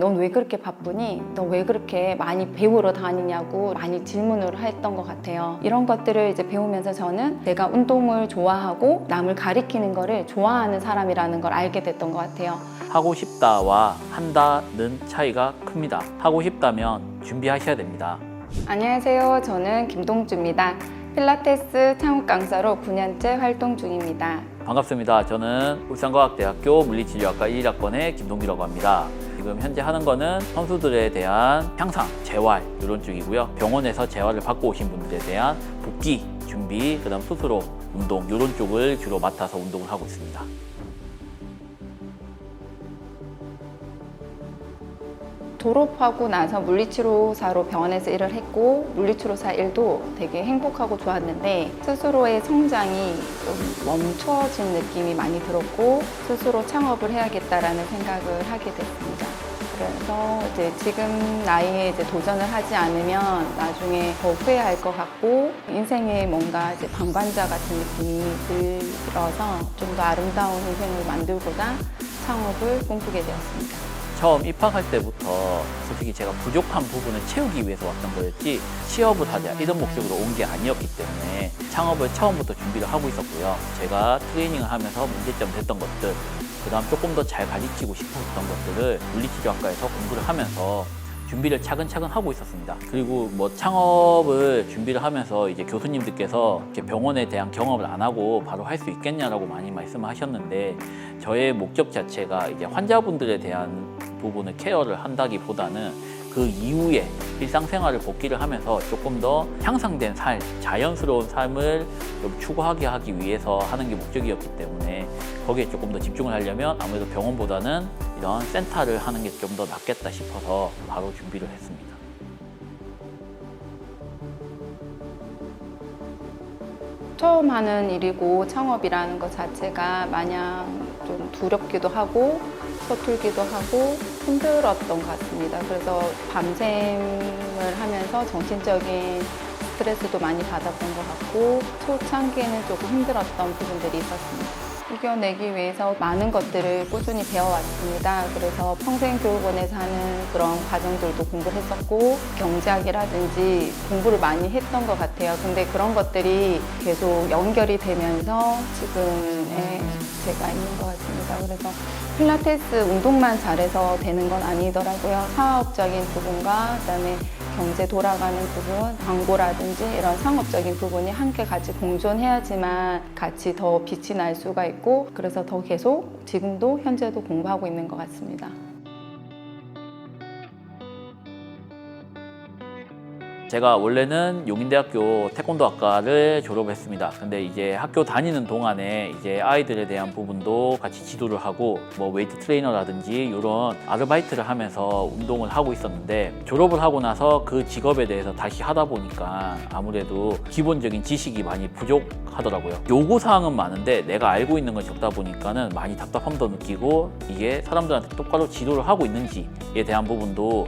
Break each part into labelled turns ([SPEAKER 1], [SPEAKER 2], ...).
[SPEAKER 1] 넌 왜 그렇게 바쁘니? 너 왜 그렇게 많이 배우러 다니냐고 많이 질문을 했던 것 같아요. 이런 것들을 이제 배우면서 저는 내가 운동을 좋아하고 남을 가리키는 거를 좋아하는 사람이라는 걸 알게 됐던 것 같아요.
[SPEAKER 2] 하고 싶다와 한다는 차이가 큽니다. 하고 싶다면 준비하셔야 됩니다.
[SPEAKER 1] 안녕하세요. 저는 김동주입니다. 필라테스 창업 강사로 9년째 활동 중입니다.
[SPEAKER 2] 반갑습니다. 저는 울산과학대학교 물리치료학과 1학번의 김동규라고 합니다. 지금 현재 하는 거는 선수들에 대한 향상, 재활 이런 쪽이고요. 병원에서 재활을 받고 오신 분들에 대한 복귀, 준비, 그다음 스스로 운동 이런 쪽을 주로 맡아서 운동을 하고 있습니다.
[SPEAKER 1] 졸업하고 나서 물리치료사로 병원에서 일을 했고 물리치료사 일도 되게 행복하고 좋았는데 스스로의 성장이 좀 멈춰진 느낌이 많이 들었고 스스로 창업을 해야겠다라는 생각을 하게 됐습니다. 그래서 이제 지금 나이에 이제 도전을 하지 않으면 나중에 더 후회할 것 같고 인생에 뭔가 이제 방관자 같은 느낌이 들어서 좀 더 아름다운 인생을 만들고자 창업을 꿈꾸게 되었습니다.
[SPEAKER 2] 처음 입학할 때부터 솔직히 제가 부족한 부분을 채우기 위해서 왔던 거였지 취업을 하자 이런 목적으로 온 게 아니었기 때문에 창업을 처음부터 준비를 하고 있었고요. 제가 트레이닝을 하면서 문제점 됐던 것들, 그 다음 조금 더 잘 가르치고 싶었던 것들을 물리치료학과에서 공부를 하면서 준비를 차근차근 하고 있었습니다. 그리고 뭐 창업을 준비를 하면서 이제 교수님들께서 이렇게 병원에 대한 경험을 안 하고 바로 할 수 있겠냐라고 많이 말씀을 하셨는데 저의 목적 자체가 이제 환자분들에 대한 부분을 케어를 한다기보다는 그 이후에 일상생활을 복귀를 하면서 조금 더 향상된 삶, 자연스러운 삶을 좀 추구하게 하기 위해서 하는 게 목적이었기 때문에 거기에 조금 더 집중을 하려면 아무래도 병원보다는 이런 센터를 하는 게 좀 더 낫겠다 싶어서 바로 준비를 했습니다.
[SPEAKER 1] 처음 하는 일이고 창업이라는 것 자체가 마냥 좀 두렵기도 하고 서툴기도 하고 힘들었던 것 같습니다. 그래서 밤샘을 하면서 정신적인 스트레스도 많이 받았던 것 같고 초창기에는 조금 힘들었던 부분들이 있었습니다. 이겨내기 위해서 많은 것들을 꾸준히 배워왔습니다. 그래서 평생교육원에서 하는 그런 과정들도 공부를 했었고 경제학이라든지 공부를 많이 했던 것 같아요. 근데 그런 것들이 계속 연결이 되면서 지금의 제가 있는 것 같습니다. 그래서 필라테스 운동만 잘해서 되는 건 아니더라고요. 사업적인 부분과 그다음에 경제 돌아가는 부분, 광고라든지 이런 상업적인 부분이 함께 같이 공존해야지만 같이 더 빛이 날 수가 있고 그래서 더 계속 지금도 현재도 공부하고 있는 것 같습니다.
[SPEAKER 2] 제가 원래는 용인대학교 태권도학과를 졸업했습니다. 근데 이제 학교 다니는 동안에 이제 아이들에 대한 부분도 같이 지도를 하고 뭐 웨이트 트레이너라든지 이런 아르바이트를 하면서 운동을 하고 있었는데 졸업을 하고 나서 그 직업에 대해서 다시 하다 보니까 아무래도 기본적인 지식이 많이 부족하더라고요. 요구사항은 많은데 내가 알고 있는 건 적다 보니까는 많이 답답함도 느끼고 이게 사람들한테 똑바로 지도를 하고 있는지에 대한 부분도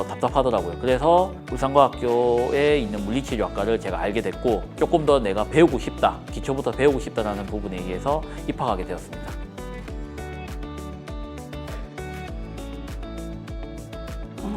[SPEAKER 2] 답답하더라고요. 그래서 울산과학교에 있는 물리치료학과를 제가 알게 됐고 조금 더 내가 배우고 싶다, 기초부터 배우고 싶다라는 부분에 의해서 입학하게 되었습니다.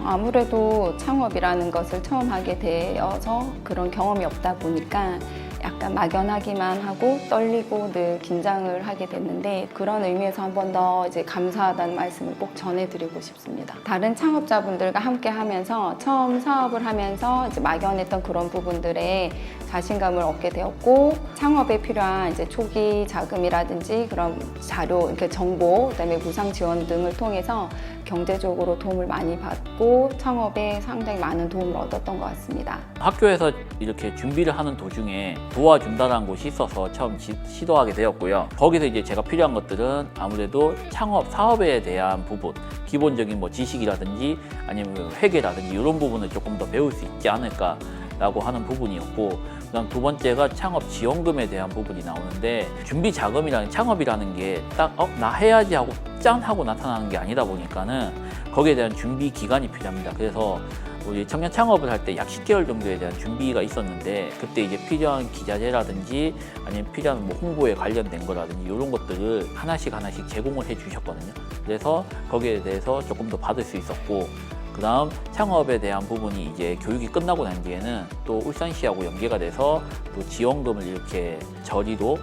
[SPEAKER 1] 아무래도 창업이라는 것을 처음 하게 되어서 그런 경험이 없다 보니까 약간 막연하기만 하고 떨리고 늘 긴장을 하게 됐는데 그런 의미에서 한 번 더 이제 감사하다는 말씀을 꼭 전해드리고 싶습니다. 다른 창업자분들과 함께 하면서 처음 사업을 하면서 이제 막연했던 그런 부분들에 자신감을 얻게 되었고 창업에 필요한 이제 초기 자금이라든지 그런 자료, 이렇게 정보, 그다음에 무상 지원 등을 통해서 경제적으로 도움을 많이 받고 창업에 상당히 많은 도움을 얻었던 것 같습니다.
[SPEAKER 2] 학교에서 이렇게 준비를 하는 도중에 도와준다는 곳이 있어서 처음 시도하게 되었고요. 거기서 이제 제가 필요한 것들은 아무래도 창업, 사업에 대한 부분, 기본적인 뭐 지식이라든지 아니면 회계라든지 이런 부분을 조금 더 배울 수 있지 않을까라고 하는 부분이었고 그다음 두 번째가 창업 지원금에 대한 부분이 나오는데 준비 자금이라는 창업이라는 게 딱 나 해야지 하고 짠 하고 나타나는 게 아니다 보니까는 거기에 대한 준비 기간이 필요합니다. 그래서 우리 청년 창업을 할 때 약 10개월 정도에 대한 준비가 있었는데 그때 이제 필요한 기자재라든지 아니면 필요한 뭐 홍보에 관련된 거라든지 이런 것들을 하나씩 제공을 해 주셨거든요. 그래서 거기에 대해서 조금 더 받을 수 있었고, 그 다음 창업에 대한 부분이 이제 교육이 끝나고 난 뒤에는 또 울산시하고 연계가 돼서 또 지원금을 이렇게 저리로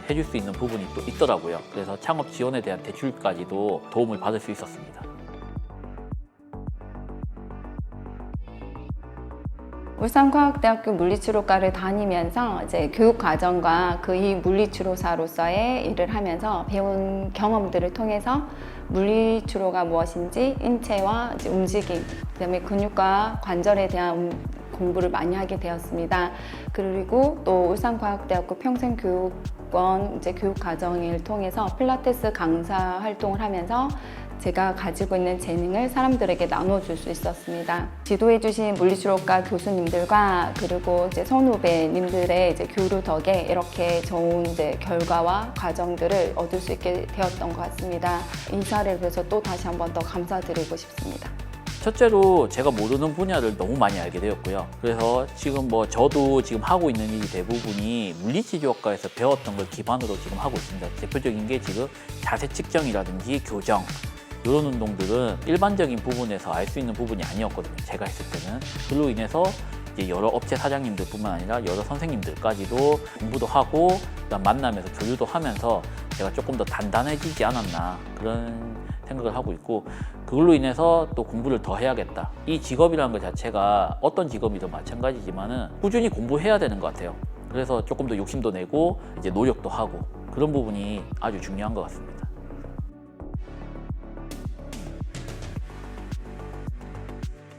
[SPEAKER 2] 해줄 수 있는 부분이 또 있더라고요. 그래서 창업 지원에 대한 대출까지도 도움을 받을 수 있었습니다.
[SPEAKER 1] 울산과학대학교 물리치료과를 다니면서 이제 교육과정과 그 이 물리치료사로서의 일을 하면서 배운 경험들을 통해서 물리치료가 무엇인지 인체와 이제 움직임, 그다음에 근육과 관절에 대한 공부를 많이 하게 되었습니다. 그리고 또 울산과학대학교 평생교육원 이제 교육과정을 통해서 필라테스 강사 활동을 하면서 제가 가지고 있는 재능을 사람들에게 나눠줄 수 있었습니다. 지도해주신 물리치료과 교수님들과 그리고 이제 선후배님들의 이제 교류 덕에 이렇게 좋은 이제 결과와 과정들을 얻을 수 있게 되었던 것 같습니다. 이 자리를 위해서 또 다시 한 번 더 감사드리고 싶습니다.
[SPEAKER 2] 첫째로 제가 모르는 분야를 너무 많이 알게 되었고요. 그래서 지금 뭐 저도 지금 하고 있는 일이 대부분이 물리치료학과에서 배웠던 걸 기반으로 지금 하고 있습니다. 대표적인 게 지금 자세 측정이라든지 교정, 이런 운동들은 일반적인 부분에서 알 수 있는 부분이 아니었거든요. 제가 했을 때는. 그로 인해서 이제 여러 업체 사장님들뿐만 아니라 여러 선생님들까지도 공부도 하고 그다음 만나면서 교류도 하면서 제가 조금 더 단단해지지 않았나 그런 생각을 하고 있고, 그걸로 인해서 또 공부를 더 해야겠다. 이 직업이라는 것 자체가 어떤 직업이든 마찬가지지만은 꾸준히 공부해야 되는 것 같아요. 그래서 조금 더 욕심도 내고 이제 노력도 하고 그런 부분이 아주 중요한 것 같습니다.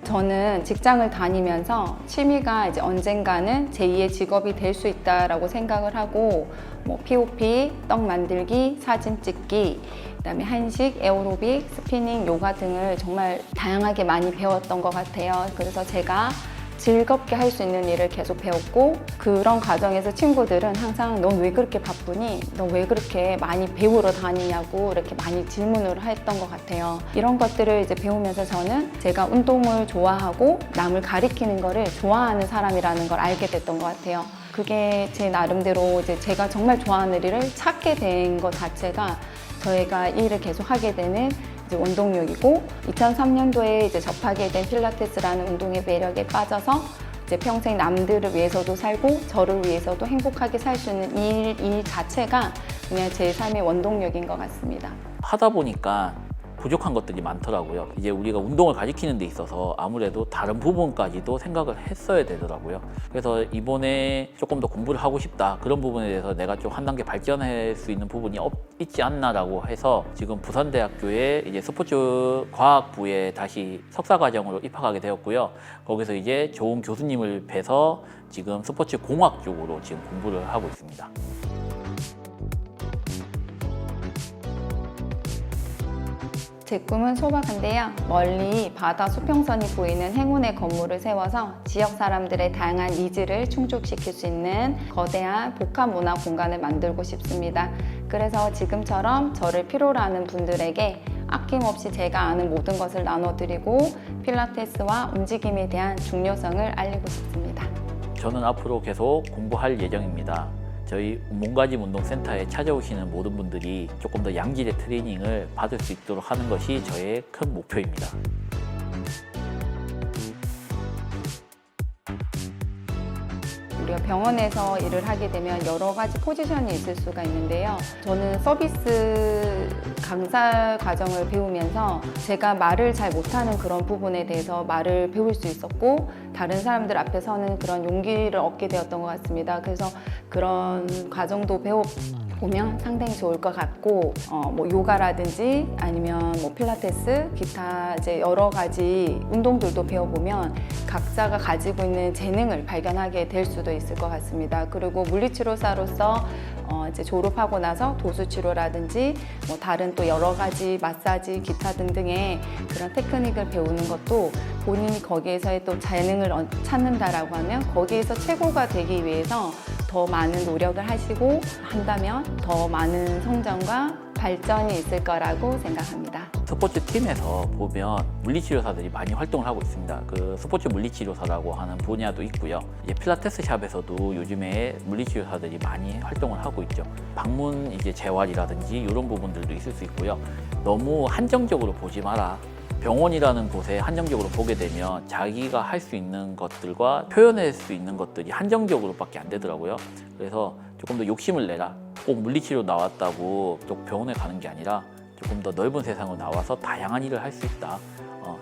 [SPEAKER 1] 저는 직장을 다니면서 취미가 이제 언젠가는 제2의 직업이 될 수 있다라고 생각을 하고, 뭐 POP, 떡 만들기, 사진 찍기, 그다음에 한식, 에어로빅, 스피닝, 요가 등을 정말 다양하게 많이 배웠던 것 같아요. 그래서 제가 즐겁게 할 수 있는 일을 계속 배웠고, 그런 과정에서 친구들은 항상 넌 왜 그렇게 바쁘니? 너 왜 그렇게 많이 배우러 다니냐고 이렇게 많이 질문을 했던 것 같아요. 이런 것들을 이제 배우면서 저는 제가 운동을 좋아하고 남을 가리키는 거를 좋아하는 사람이라는 걸 알게 됐던 것 같아요. 그게 제 나름대로 이제 제가 정말 좋아하는 일을 찾게 된 것 자체가 저희가 이 일을 계속 하게 되는 이제 원동력이고, 2003년도에 이제 접하게 된 필라테스라는 운동의 매력에 빠져서 이제 평생 남들을 위해서도 살고 저를 위해서도 행복하게 살 수 있는 일 자체가 그냥 제 삶의 원동력인 것 같습니다.
[SPEAKER 2] 하다 보니까 부족한 것들이 많더라고요. 이제 우리가 운동을 가리키는 데 있어서 아무래도 다른 부분까지도 생각을 했어야 되더라고요. 그래서 이번에 조금 더 공부를 하고 싶다, 그런 부분에 대해서 내가 좀 한 단계 발전할 수 있는 부분이 있지 않나라고 해서 지금 부산대학교의 이제 스포츠 과학부에 다시 석사 과정으로 입학하게 되었고요. 거기서 이제 좋은 교수님을 뵈서 지금 스포츠 공학 쪽으로 지금 공부를 하고 있습니다.
[SPEAKER 1] 제 꿈은 소박한데요. 멀리 바다 수평선이 보이는 행운의 건물을 세워서 지역 사람들의 다양한 니즈를 충족시킬 수 있는 거대한 복합 문화 공간을 만들고 싶습니다. 그래서 지금처럼 저를 필요로 하는 분들에게 아낌없이 제가 아는 모든 것을 나눠드리고 필라테스와 움직임에 대한 중요성을 알리고 싶습니다.
[SPEAKER 2] 저는 앞으로 계속 공부할 예정입니다. 저희 몸가짐 운동센터에 찾아오시는 모든 분들이 조금 더 양질의 트레이닝을 받을 수 있도록 하는 것이 저의 큰 목표입니다.
[SPEAKER 1] 우리가 병원에서 일을 하게 되면 여러 가지 포지션이 있을 수가 있는데요. 저는 서비스 강사 과정을 배우면서 제가 말을 잘 못하는 그런 부분에 대해서 말을 배울 수 있었고, 다른 사람들 앞에 서는 그런 용기를 얻게 되었던 것 같습니다. 그래서 그런 과정도 배워보면 상당히 좋을 것 같고, 뭐 요가라든지 아니면 뭐 필라테스, 기타 이제 여러 가지 운동들도 배워보면 각자가 가지고 있는 재능을 발견하게 될 수도 있을 것 같습니다. 그리고 물리치료사로서 이제 졸업하고 나서 도수치료라든지 뭐 다른 또 여러 가지 마사지, 기타 등등의 그런 테크닉을 배우는 것도 본인이 거기에서의 또 재능을 찾는다라고 하면 거기에서 최고가 되기 위해서 더 많은 노력을 하시고 한다면 더 많은 성장과 발전이 있을 거라고 생각합니다.
[SPEAKER 2] 스포츠 팀에서 보면 물리치료사들이 많이 활동을 하고 있습니다. 그 스포츠 물리치료사라고 하는 분야도 있고요. 이제 필라테스 샵에서도 요즘에 물리치료사들이 많이 활동을 하고 있죠. 방문 이제 재활이라든지 이런 부분들도 있을 수 있고요. 너무 한정적으로 보지 마라. 병원이라는 곳에 한정적으로 보게 되면 자기가 할 수 있는 것들과 표현할 수 있는 것들이 한정적으로밖에 안 되더라고요. 그래서 조금 더 욕심을 내라. 꼭 물리치료 나왔다고 또 병원에 가는 게 아니라 조금 더 넓은 세상으로 나와서 다양한 일을 할 수 있다.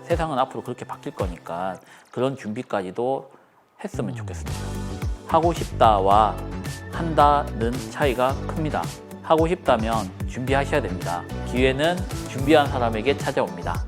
[SPEAKER 2] 세상은 앞으로 그렇게 바뀔 거니까 그런 준비까지도 했으면 좋겠습니다. 하고 싶다와 한다는 차이가 큽니다. 하고 싶다면 준비하셔야 됩니다. 기회는 준비한 사람에게 찾아옵니다.